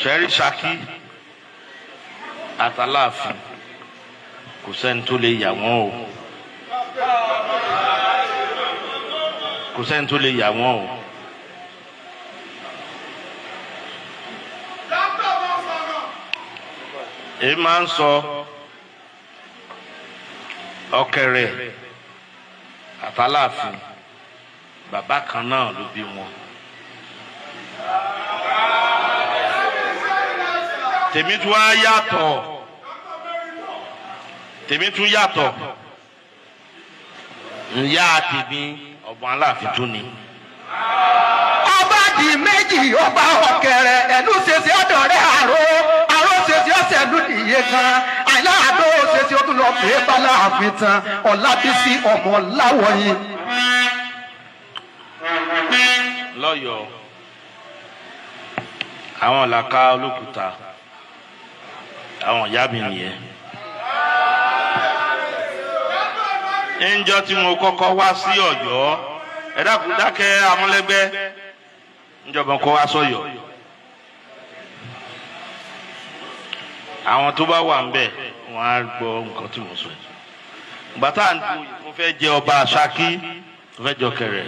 ṣẹ́rí Saki àtàláàfin kò sẹ́ni tó lè yà wọ́n o kò sẹ́ni tó lè yà wọ́n o. èyí máa ń sọ Ọ̀kẹ̀rẹ̀ àtàláàfin bàbá kan náà ló bí wọn. tèmi tún wá yàtọ̀ tèmi tún yàtọ̀ ìyá tèmi ọ̀bọ̀n Aláàfin tún ni. ọba di méjì ọba Ọ̀kẹ̀rẹ̀ ẹnu ṣèṣe ọ̀dọ̀ rẹ̀ àrò ṣèṣe ọ̀sẹ̀ lùdìyẹ kan àìláàdó ṣèṣe ó tún lọ pè é bá Láàfin tán Ọlábísí ọmọ Láwọ̀yìn. lọ́yọ̀ọ́ àwọn làkà Olókùta àwọn ìyá mi nìyẹn. ńjọ́ tí mo kọ́kọ́ wá sí Ọ̀yọ́ ẹ dákẹ́ amúlẹ́gbẹ́ ńjọba kọ́ wá sọ́yọ́ àwọn tó bá wà ń bẹ̀ wọ́n á gbọ́ nǹkan tí mo sọ yìí. gbàtà mo fẹ́ jẹ ọba Saki mo fẹ́ jẹ Ọ̀kẹ̀rẹ̀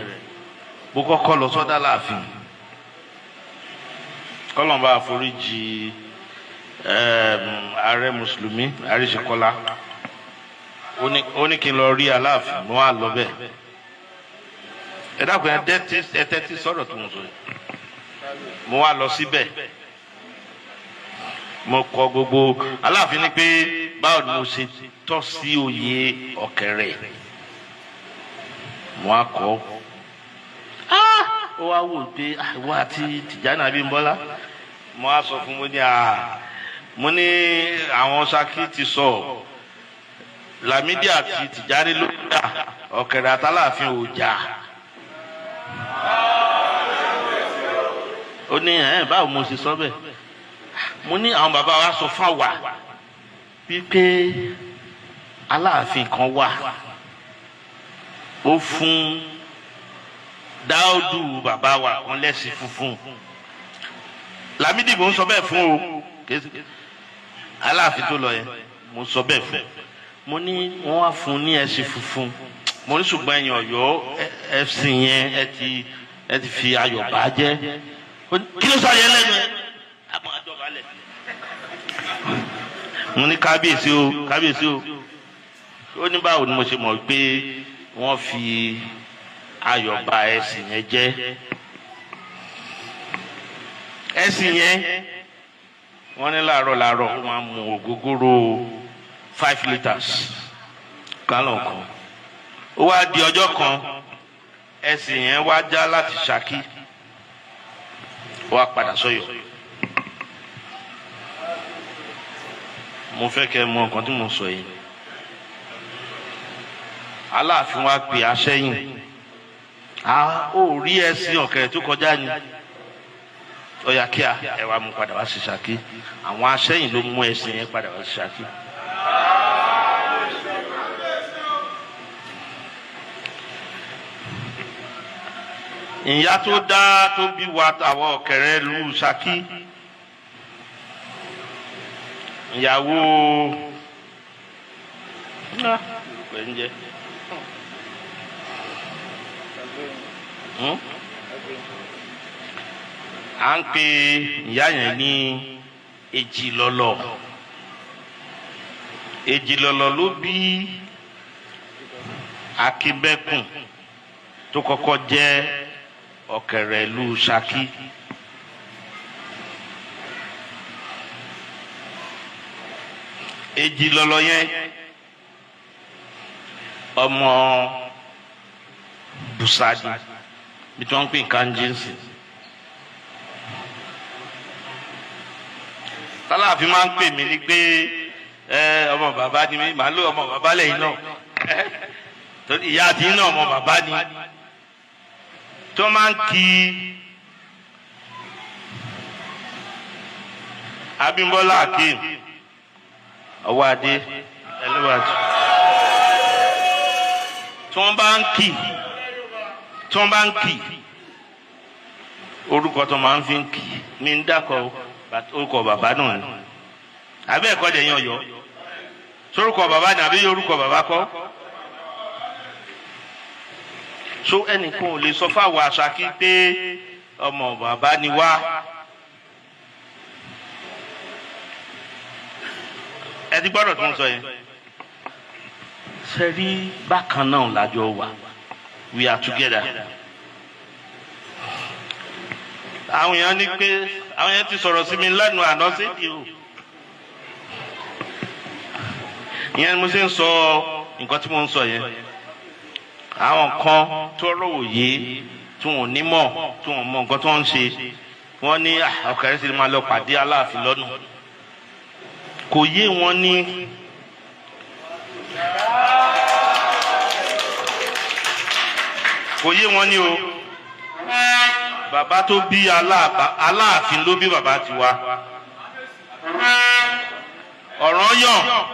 mo kọ́kọ́ lọ sọ́dọ̀ Aláàfin kọ́lọ́mbà àforíjì ààrẹ mùsùlùmí Àríṣekọ́lá ó ní kí n lọ rí Aláàfin mo wá lọ bẹ́ẹ̀ ẹ dákun ẹ tẹ́tí sọ̀rọ̀ tó ń sọ yìí mo wá lọ síbẹ̀ mo kọ gbogbo Aláàfin ní pé báwo ni mo ṣe tọ́ sí oyè Ọ̀kẹ̀rẹ̀ mo wá kọ́ ó wá wò pé ìwọ àti Tìjànì Abímbọ́lá mo wá sọ fún mo ní àwọn Saki ti sọ Lámídì àti Tìjànì ló dà Ọ̀kẹ̀rẹ̀ àtàláàfin ò jà. ó ní báwo mo ṣe sọ bẹ́ẹ̀ mo ní àwọn bàbá wa sọ fún wa wípé Aláàfin kan wà ó fún Dáúdù bàbá wa kan lẹ́sìn funfun Lámídì mo ń sọ bẹ́ẹ̀ fún o Aláàfin tó lọ yẹn mo sọ bẹ́ẹ̀ fún mo ní wọ́n wá fún ní ẹṣin funfun mo ní ṣùgbọ́n ẹ̀yin Ọ̀yọ́ ẹ̀sìn yẹn ẹ ti fi ayọ̀ bá jẹ́ kí ló sọ yẹn lẹ́nu ẹ̀ àmọ́ àjọbalẹ̀ mo ní kábíyèsí o ó ní báwo ni mo ṣe mọ̀ pé wọ́n fi ayọ̀ bá ẹ̀sìn yẹn jẹ́ ẹ̀sìn yẹn wọ́n ní láàárọ̀ ó máa mu ògógóró 5 litres gallon kan ó wá di ọjọ́ kan ẹ̀sìn yẹn wá já láti Saki ó wá padà sọ́yọ́ mo fẹ́ kẹ́ mọ̀ nǹkan tí mo sọ yìí Aláàfin wá pè aṣẹ́yìn ó rí ẹ̀sìn Ọ̀kẹ̀rẹ̀ tó kọjá ni ó yá kíá ẹ wá mú padà wá sí Saki àwọn aṣẹ́yìn ló mú ẹ̀sìn yẹn padà wá sí Saki. ìyá tó dá tó bí wa àwọn Ọ̀kẹ̀rẹ̀ lu Saki ìyàwó à ń pe ìyá yẹn ní Èjìlọ́lọ́ ló bí Akínbẹ́kùn tó kọ́kọ́ jẹ́ Ọ̀kẹ̀rẹ̀ ìlú Saki. Èjìlọ́lọ́ yẹn ọmọ Bùsàdì bí tí wọ́n ń pè nǹkan jíǹsì. Tálàfin máa ń pè mí ní pé ọmọ bàbá ni mí màá ló ọmọ bàbá lẹ́yìn náà torí ìyá àti iná ọmọ bàbá ni tó máa ń kí Abímbọ́lá Akeem ọwọ́ adé ẹlẹ́wàjú tí wọ́n bá ń kì orúkọ tó máa ń fi ń kì ní ń dákọ̀ orúkọ bàbá náà ni àbẹ́ ẹ̀kọ́ dẹ̀ yan Ọ̀yọ́ sórúkọ bàbá ni àbí orúkọ bàbá kọ́ so ẹnìkan ò lè sọ fáwọn Àṣàkí pé ọmọ bàbá ni wá ẹ ti gbọ́dọ̀ tó ń sọ yẹn ṣe rí bákan náà lájọ wà we are together. àwọn èèyàn ní pé àwọn èèyàn ti sọ̀rọ̀ sí mi lẹ́nu àná sédìí o ìyẹn ni mo ṣe ń sọ nǹkan tí mo ń sọ yẹn àwọn kan tó rọ̀wò yé tí wọn ò ní mọ̀ tí wọn mọ̀ nǹkan tó ń ṣe wọ́n ní ọkàrẹ́ sì máa lọ pàdé Aláàfin lọ́nà kò yé wọn ní kò yé wọn ní o bàbá tó bí Aláàfin ló bí bàbá tiwa Ọ̀rànyàn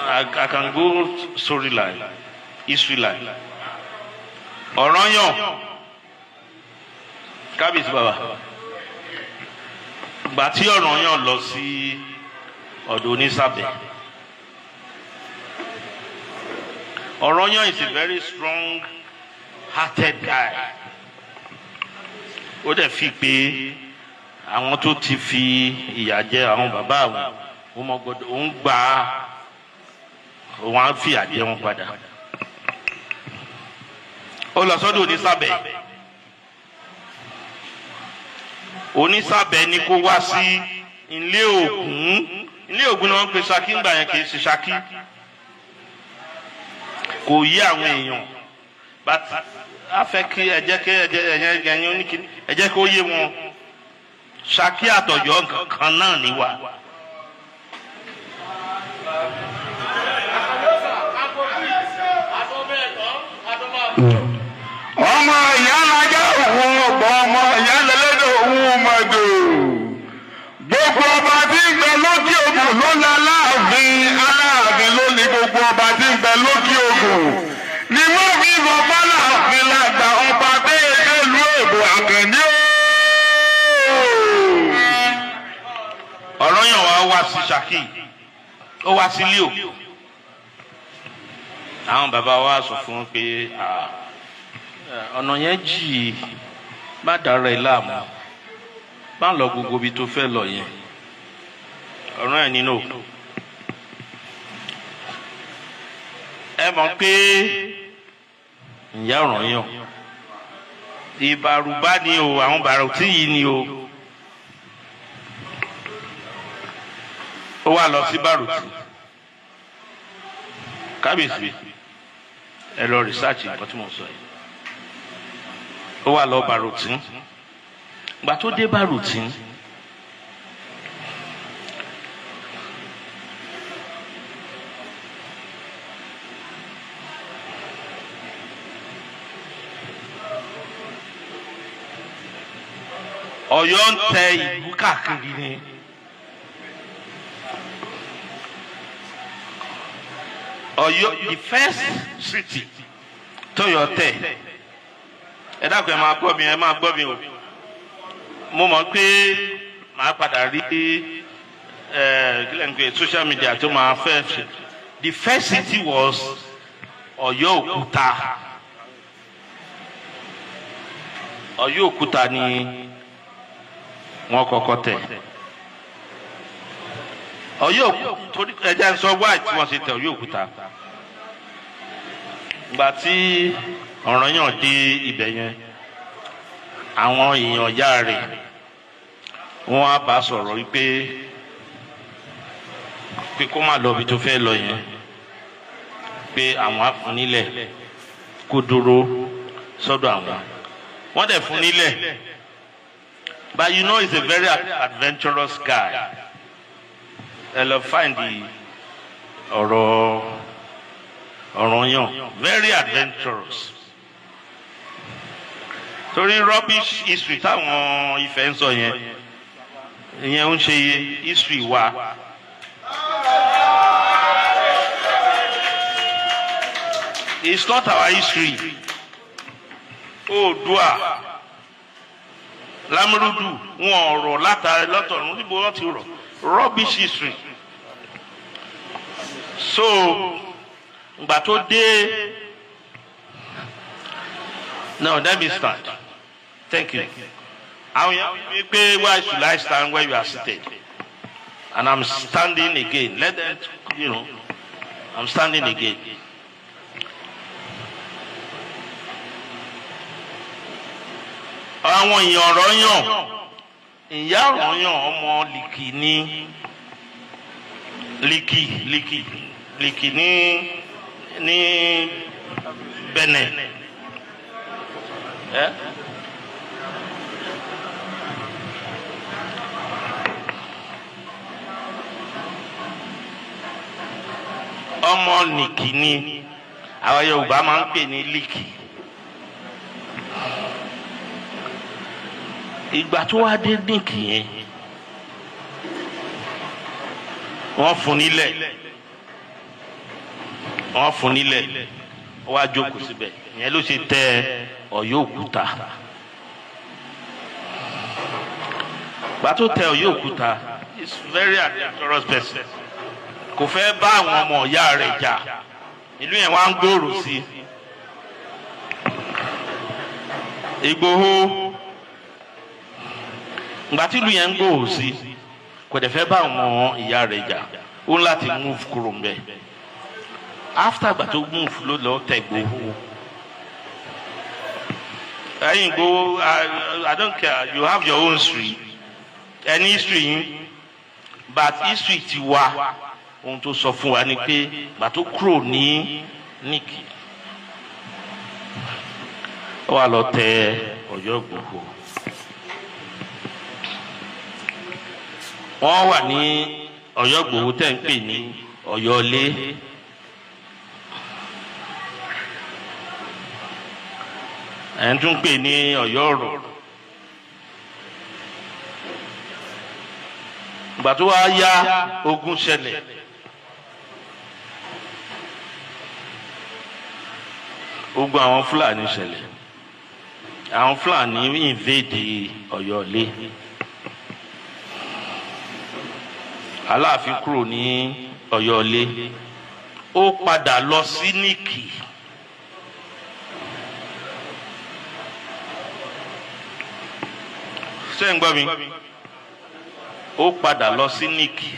I can go storyline history line Ọ̀rànyàn kábíyèsí bàbá gbà tí Ọ̀rànyàn lọ sí ọ̀dọ̀ Onísàbẹ̀ Ọ̀rànyàn is a very strong hearted guy ó dẹ̀ fi pé àwọn tó ti fi ìyà jẹ àwọn bàbá àwọn ọmọ gbọ́dọ̀ òun gbà á òun á fi ìyà jẹ wọn padà ó lọ sọ́dọ̀ Onísàbẹ̀ Onísàbẹ̀ ni kó wá sí ilé Ògún ni wọ́n ń pe Saki ńgbà yẹn kì í ṣe Saki kò yí àwọn èèyàn bàtà afẹ́ kí ẹ jẹ́ kó yé wọn Saki àtọ̀yọ́ kan náà ni wà. ọmọ ìyá alájà òun ọgbọ ọmọ ìyá lẹlẹdọ òun mọdò gbogbo ọba tí ń bẹ lókè ògùn ló ní Aláàfin ló ní gbogbo ọba tí ń bẹ lókè ògùn ni wọ́n fi bọ báláàfin lágbà ọba bẹ́ẹ̀ ìlú èbò Àkànní o. Ọ̀rànyàn wá sí Saki ó wá sí ilé Ògún àwọn bàbá wa sọ fún un pé ọ̀nà yẹn jì má dára ẹ láàmú má lọ gbogbo ibi tó fẹ́ lọ yẹn Ọ̀rànyàn nínú ẹ mọ̀ pé ìyá Ọ̀rànyàn ìbàrùbá ni o àwọn bàrùtí yìí ni o ó wá lọ sí bàrùtí kábíyèsí ẹ lọ rìsáàcì nǹkan tí mo sọ yìí ó wà lọ bàrùtí gbà tó dé bàrùtí Ọ̀yọ́ ń tẹ ìlú káàkiri ni Ọ̀yọ́ the first city tọ́yọ́ tẹ̀ ẹ dákun ẹ máa gbọ́ mi o mo mọ̀ pé màá padà rí kílẹ̀ ní pé social media tó máa fẹ́ ṣe the first city was Ọ̀yọ́ Òkúta Ọ̀yọ́ Òkúta ni wọ́n kọ́kọ́ tẹ̀ Ọ̀yọ́ torí ẹja ń sọ wáì tí wọ́n ṣe tẹ̀ Ọ̀yọ́ Òkúta gbà tí Ọ̀rànyàn dé ibẹ̀ yẹn àwọn èèyàn ọ̀yá rẹ̀ wọ́n á bá sọ̀rọ̀ wípé kó má lọ ibi tó fẹ́ lọ yẹn pé àwọn á fún nílẹ̀ kó dúró sọ́dọ̀ àwọn wọ́n dẹ̀ fún nílẹ̀ but you know he's a very adventurous guy ẹ lọ find the Ọ̀rànyàn very adventurous torí rubbish history táwọn Ifẹ̀ ń sọ yẹn ìyẹn ń ṣe history wa it's not our history Oòduà Lámúrúdù wọn ọ̀rọ̀ látàrí lọ́tọ̀ọ̀run níbo wọ́n ti rọ̀ rubbish history. So ìgbà tó dé now let me stand. Thank you. Àwọn yẹn pé why should I stand where you are seated? And I'm standing again. Let them, I'm standing again. Àwọn èèyàn ọ̀rọ̀ yàn ìyá ọ̀rọ̀ yàn ọmọ lìkì ní lìkì ní Benin. Ọmọ lìkì ní àwọn Yorùbá máa ń pè ní lìkì. Ìgbà tó wá dé dínkì yẹn wọ́n fún nílẹ̀ ó wá jókòó síbẹ̀ ìyẹn ló ṣe tẹ Ọ̀yọ́ Òkúta. Ìgbà tó tẹ Ọ̀yọ́ Òkúta is very adventurous person, kò fẹ́ bá àwọn ọmọ ìyá rẹ̀ jà, ìlú yẹn wá ń gbòòrò sí. Ìgbòho ìgbà tí ìlú yẹn ń gbòòrò sí kò dẹ̀ fẹ́ bá àwọn ìyá rẹ̀ jà, ó ń láti move kúrò ń bẹ̀. After ìgbà tó move ló lọ tẹ Ìgbòho. Ẹ̀yin Ìgbòho, I don't care, you have your own history, any history yín, but history ti wá ohun tó sọ fún wa ni pé ìgbà tó kúrò ní Níkì ó wá lọ tẹ Ọ̀yọ́ Ìgbòho. Wọ́n wà ní Ọ̀yọ́ Ìgbòho tẹ́ ń pè ní Ọ̀yọ́lé. Ẹ̀ ń tún pè ní Ọ̀yọ́ Ọ̀rọ̀. Ìgbà tó wá yá ogun ṣẹlẹ̀. Ogun àwọn Fúlàní ṣẹlẹ̀. Àwọn Fúlàní invade Ọ̀yọ́lé. Aláàfin kúrò ní Ọ̀yọ́lé, ó padà lọ sí Níkì. Ṣé ń gbọ́ mi? Ó padà lọ sí Níkì.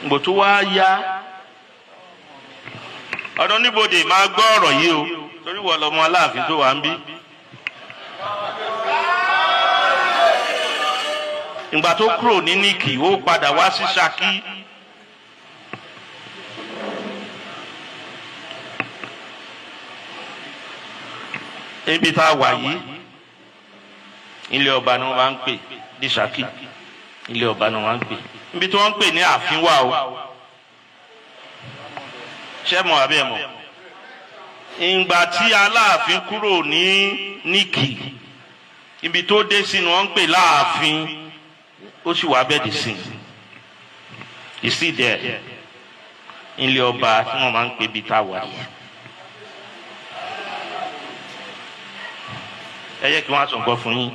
Ìgbà tó wá yá ọ̀dọ̀ níbodè máa gbọ́ ọ̀rọ̀ yìí o, torí wọ́n lọ́mọ Aláàfin tó wà ń bí. Ìgbà tó kúrò ní Níkì ó padà wá sí Saki. Ibi tá a wà yìí ilé ọba ni wọ́n máa ń pè ní Saki, ilé ọba ni wọ́n máa ń pè. Ibi tí wọ́n ń pè ní ààfin wà o, ṣé mọ̀ àbí ẹ mọ̀? Ìgbà tí Aláàfin kúrò ní Níkì, ibi tó dé sí ni wọ́n ń pè láàfin, ó sì wá bẹ́ẹ̀ dì sí i sí dẹ̀ ilé ọba tí wọ́n máa ń pè bí tá a wà yìí. Ẹ yẹ kí wọ́n á sọ nǹkan fún yín.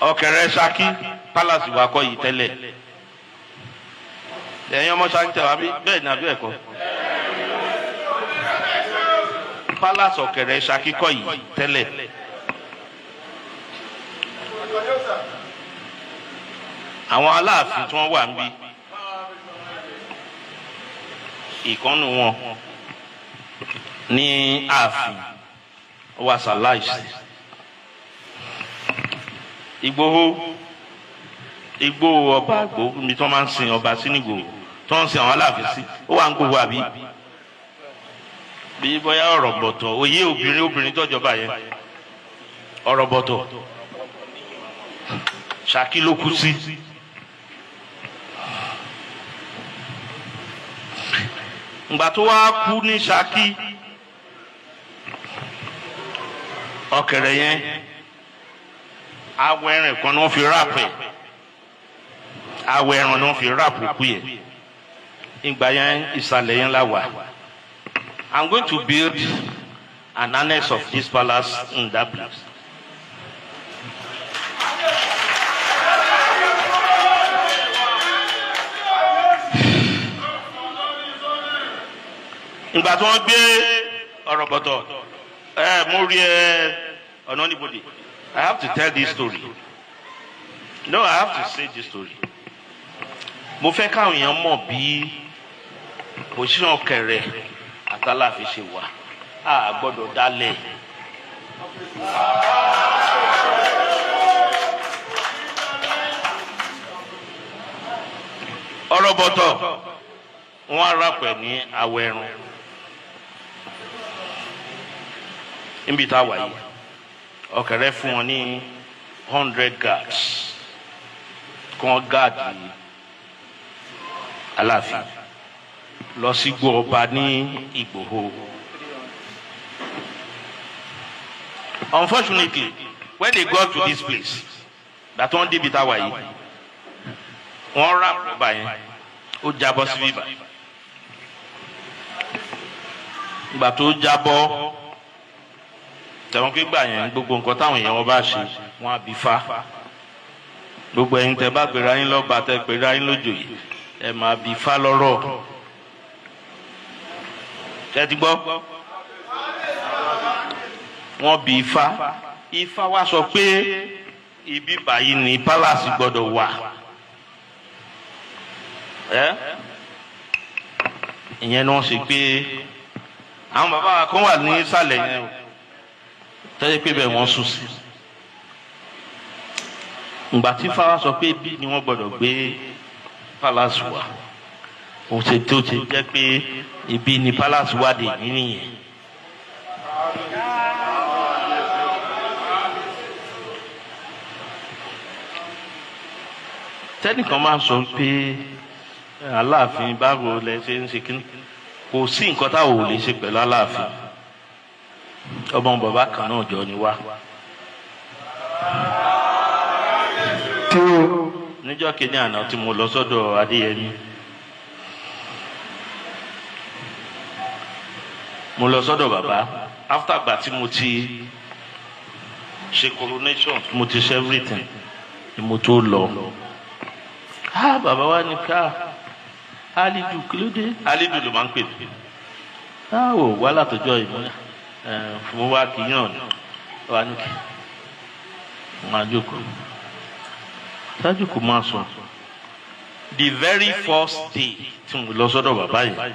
Ọ̀kẹ́rẹ́ Saki palace wa kọ́ yìí tẹ́lẹ̀. Ẹ̀yin ọmọ Saki tẹ̀ wá bí bẹ́ẹ̀ ni àbí ẹ̀kọ́. Palace Ọ̀kẹ́rẹ́ Saki kọ́ yìí tẹ́lẹ̀. Àwọn Aláàfin tí wọ́n wà ń bí, ìkànnì wọn ní ààfin wa ṣaláìsí. Ìgbòho ọba Ìgbòho níbi tí wọ́n máa ń sin ọba sí nígbòho tí wọ́n ń sin àwọn Aláàfin sí, ó wà ń Ìgbòho àbí? Bí bóyá ọ̀rọ̀ bọ̀tọ̀ òye obìnrin tọ́jọba yẹn ọ̀rọ̀ bọ̀tọ̀ Saki ló kú sí. Ìgbà tó wá kú ní Saki, Ọ̀kẹ́rẹ́ yẹn awọ ẹran kan ni wọ́n fi ráàpù ẹ̀, awọ ẹran ni wọ́n fi ráàpù kú yẹn. Ìgbà yẹn ìsàlẹ̀ yẹn la wà. I'm going to build an annex of this palace in that place. Ìgbà tí wọ́n gbé ọ̀rọ̀ bọ̀tọ̀ mo rí ọ̀nà níbodè. I have to tell this story. No, I have to say this story. Mo fẹ́ káwọn èèyàn mọ̀ bí position Ọ̀kẹrẹ àtàláàfin ṣe wà. A gbọ́dọ̀ dálẹ̀. Ọ̀rọ̀ bọ̀tọ̀ wọ́n á rápẹ̀ ní awọ ẹran. Níbi tá a wà yìí, Ọ̀kẹrẹ fún wọn ní 100 guards kí wọ́n gáàdì Aláàfin lọ sí gbọ́ ọba ní Ìgbòho. Unfortunately, when they got to this place, that one débi tá a wà yìí, wọ́n rà ọba yẹn, ó jábọ́ sí bíbá. Ìgbà tó jábọ́, tẹ̀wọ́n pé gbà yẹn gbogbo nǹkan táwọn èèyàn wọn bá ṣe wọn á bí fa. Gbogbo ẹ̀yin tẹ́ bá pèrè ayín lọ́ba tẹ́ pèrè ayín lójòyè ẹ máa bí fa lọ́rọ̀. Ṣé ti gbọ́? Wọ́n bí Ifá. Ifá wá sọ pé ibi báyìí ni palace gbọ́dọ̀ wà. Ìyẹn ni wọ́n ṣe pé àwọn bàbá wa kan wà ní ìsàlẹ̀ yẹn o. Tẹ́lẹ̀ pé bẹ́ẹ̀ wọ́n sùn sí. Ìgbà tí Ifá wá sọ pé ibi ni wọ́n gbọ́dọ̀ gbé palace wà. Òun ṣe tó ṣe jẹ́ pé ibi ni palace wà dé nìyẹn. Tẹ́nìkan máa sọ pé Aláàfin báwo lẹ ṣe ń ṣe kíní, kò sí nǹkan táwọn ò lè ṣe pẹ̀lú Aláàfin. Ọmọ bàbá kan náà jọ ni wá. Níjọ́ kejì àná tí mo lọ sọ́dọ̀ Adéyẹmí, mo lọ sọ́dọ̀ bàbá after gbà tí mo ti ṣe coronation, mo ti ṣe everything ni mo tó lọ. Bàbá wa ní ká Alidu kí ló dé? Alidu ló máa ń pè mí. Ò wá látọjọ́ ìmúlẹ̀ mo wá kí yàn ní wà ní kí máa jókòó. Ṣáájú kò máa sọ. The very first day tí mo lọ sọ́dọ̀ bàbá yìí,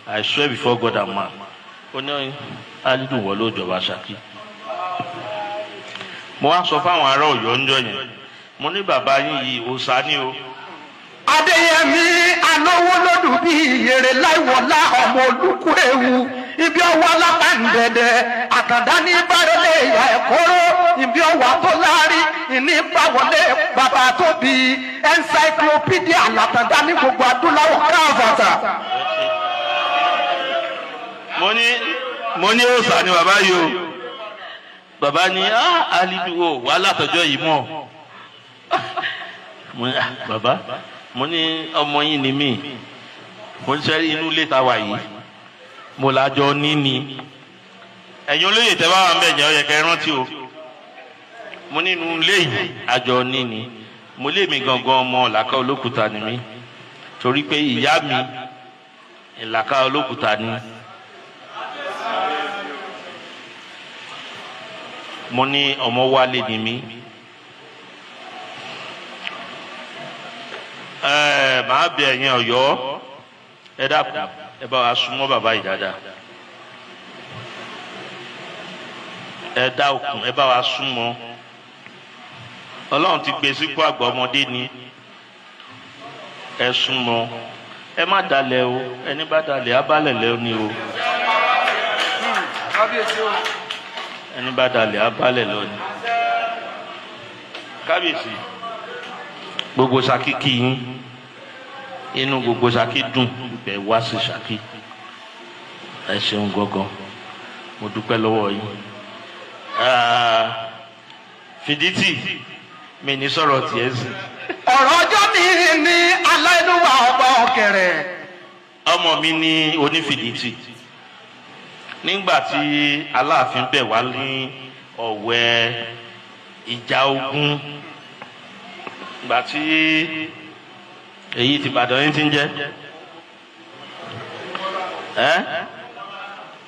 I swear before God and man, ó ní Alidu wọ ló jọba Saki. Mo wá sọ fáwọn ará Ọ̀yọ́ ńjọ́ yẹn, mo ní bàbá yín yìí òòṣà ni o. Adéyẹmí alówó lódù bí ìyèrè láìwọlá ọmọ olùkú ewu ibi ọwọ́ alápàǹdẹ̀dẹ̀ àtàndá ní bárẹ́lẹ̀ ìyá ẹ̀kọ́rọ́ ibi ọwọ́ tó láárí ìní báwọlé bàbá tó bí encyclopedia àlàtàndá ní gbogbo adúláwọ̀ káàbàtà. mo ní òòṣà ni bàbá yìí o. Bàbá ní Alidu o wà látọjọ́ yìí mọ́. Bàbá mo ní ọmọ yín ni mí, mo ń sẹ́rí inú ilé ta wà yìí, mo lájọ níní. Ẹ̀yin olóyè tẹ́ bá wà ń bẹ̀ jẹ́ ọ̀yẹ̀ kẹ́ rántí o. Mo ní inú ilé yìí àjọ níní. Mo lé mi gangan ọmọ Ìlàkà Olókùta ni mí, torí pé ìyá mi Ìlàkà Olókùta ni. Mo ní ọmọ Wálé ni mí. Màá bẹ ẹ̀yin Ọ̀yọ́, ẹ dákun ẹ bá wa súnmọ́ bàbá yìí dáadáa. Ẹ dá okùn ẹ bá wa súnmọ́. Ọlọ́run ti gbé sípò àgbà ọmọdé ni. Ẹ súnmọ́. Ẹ má dalẹ̀ o, ẹni bá dalẹ̀ á bálẹ̀ lẹ́ ni o. Ẹni bá dalẹ̀ á bálẹ̀ lọ ni. Kábíyèsí, gbogbo Saki kí yín, inú gbogbo Saki dùn bẹ́ẹ̀ wá sí Saki. Ẹ ṣeun gangan, mo dúpẹ́ lọ́wọ́ yín. Fìdítì mi ní sọ̀rọ̀ tiẹ̀ sí. Ọ̀rọ̀ ọjọ́ mi ní aláìlúwà ọba Ọ̀kẹrẹ. Ọmọ mi ní Onífìdítì. nígbà tí Aláàfin bẹ̀ wá ní ọ̀wẹ́ ìjà ogun, ìgbà tí èyí ti Ìbàdàn yín ti ń jẹ́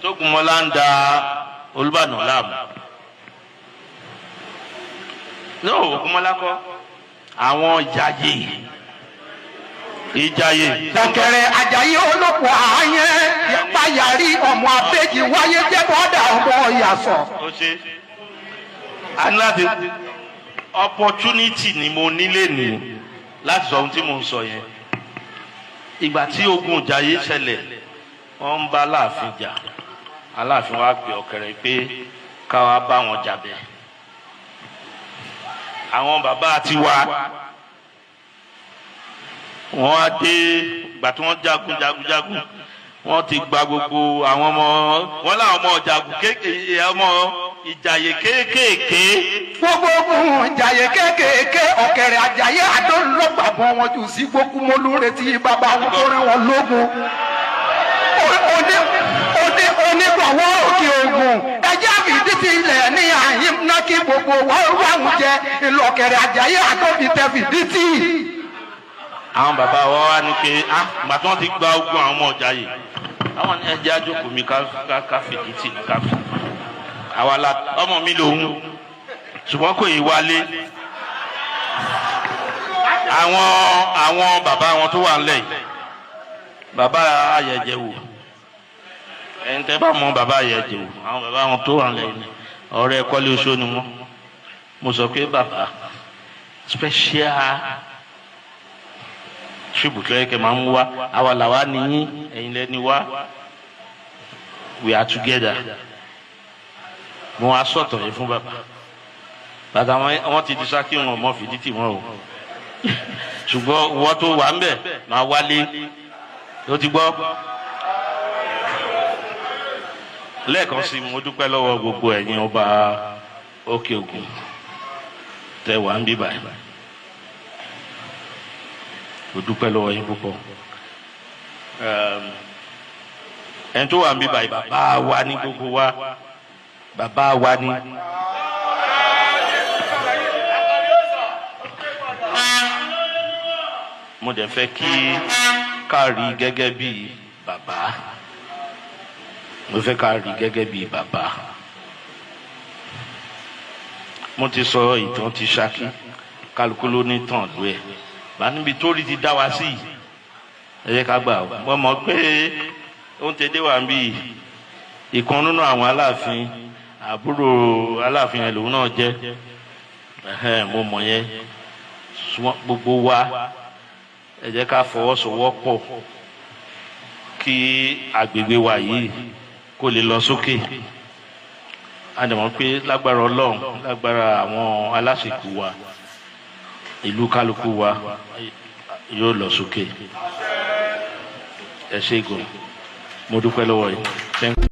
Tógunmọ́lá ń da Olúbàdàn láàmú. ní Ògúnmọ́lá kọ́ àwọn ìjàyè. Dàkẹ̀rẹ̀ Àjàyí olóko ààyẹ́ Báyàrí ọmọ Abéjì wáyé jẹ́ bọ́dà ọmọ Ìyàsọ̀. ó ṣe a ní láti opportunity ni mo nílé ní láti sọ ohun tí mo ń sọ yẹn. ìgbà tí ogun ìjàyè ṣẹlẹ̀ wọ́n ń bá Aláàfin jà, Aláàfin wa gbé Ọ̀kẹ̀rẹ̀ pé káwa bá wọn jà bẹ́ẹ̀. àwọn bàbá ti wá wọ́n á dé ìgbà tí wọ́n jagun wọ́n ti gba gbogbo àwọn ọmọ wọn láwọn ọmọ jagun kéékèèké ọmọ ìjàyè kéékèèké. gbogbo ogun ìjàyè kéékèèké Ọ̀kẹ̀rẹ̀ Àjàyí àdóńlọ́gbàbọ̀ wọn jù sí gbogbo mọ́lúretí bàbá wọn tó rìn wọn lógun. onígbọ̀wọ́ òkè ogun ẹjẹ́ àfìdí ti ilẹ̀ ní àyín náà kí gbogbo wọn wà jẹ ìlú Ọ̀kẹ̀rẹ̀ Àjàyí àtọ́fìtẹ́ fìdí tì. àwọn bàbá wa wá ní pé ìgbà tí wọ́n ti gba ogun àwọn ọmọ ìjàyè àwọn ní ẹjẹ́ àjòkò mi ká fìdí tì ká fi àwa la ọmọ mi lòun ṣùgbọ́n kò yí wálé. àwọn bàbá wọn tó wà ńlẹ̀ yìí bàbá Ayẹ̀jẹ̀wò ẹni tẹ́ bá mọ bàbá Ayẹ̀jẹ̀wò àwọn bàbá wọn tó wà ńlẹ̀ yìí ọ̀rẹ́ Kọ́lé Oṣó ni wọ́n. mo sọ pé bàbá special ṣùgbọ́n tó yẹ kẹ́ máa ń wá àwa làwa nìyí ẹ̀yin lẹ́ni wá we are together. mo wá sọ̀tọ̀ yẹn fún bàbá bàtà wọn ti di Saki wọn mọ fìdí tì wọn o ṣùgbọ́n wọ́n tó wà ń bẹ̀ máa wálé ó ti gbọ́. lẹ́ẹ̀kan sí mo dúpẹ́ lọ́wọ́ gbogbo ẹ̀yin ọba Òkè Ògùn tẹ́ wà ń bí báyìí mo dúpẹ́ lọ́wọ́ yín púpọ̀. ẹni tó wà ń bí báyìí bàbá wa ní gbogbo wa bàbá wa ní. mo dẹ̀ fẹ́ kí ká rí gẹ́gẹ́ bí bàbá mo fẹ́ ká rí gẹ́gẹ́ bí bàbá. mo ti sọ ìtàn ti Saki kálukú ló ní tàn lú ẹ̀ bá níbi tó rí ti dá wa sí ẹ jẹ́ ká gbà ó. mo mọ̀ pé ó ń tẹ́lẹ̀ wá bí ìkan nínú àwọn Aláàfin àbúrò Aláàfin yẹn lòun náà jẹ́ mo mọ̀ yẹn gbogbo wa ẹ jẹ́ ká fọwọ́sowọ́pọ̀ kí agbègbè wa yìí kó lè lọ sókè. a dẹ̀ mọ̀ pé lágbára Ọlọ́run lágbára àwọn aláṣekù wa ìlú kálukú wa yóò lọ sókè. ẹ ṣé gan mo dúpẹ́ lọ́wọ́ yìí.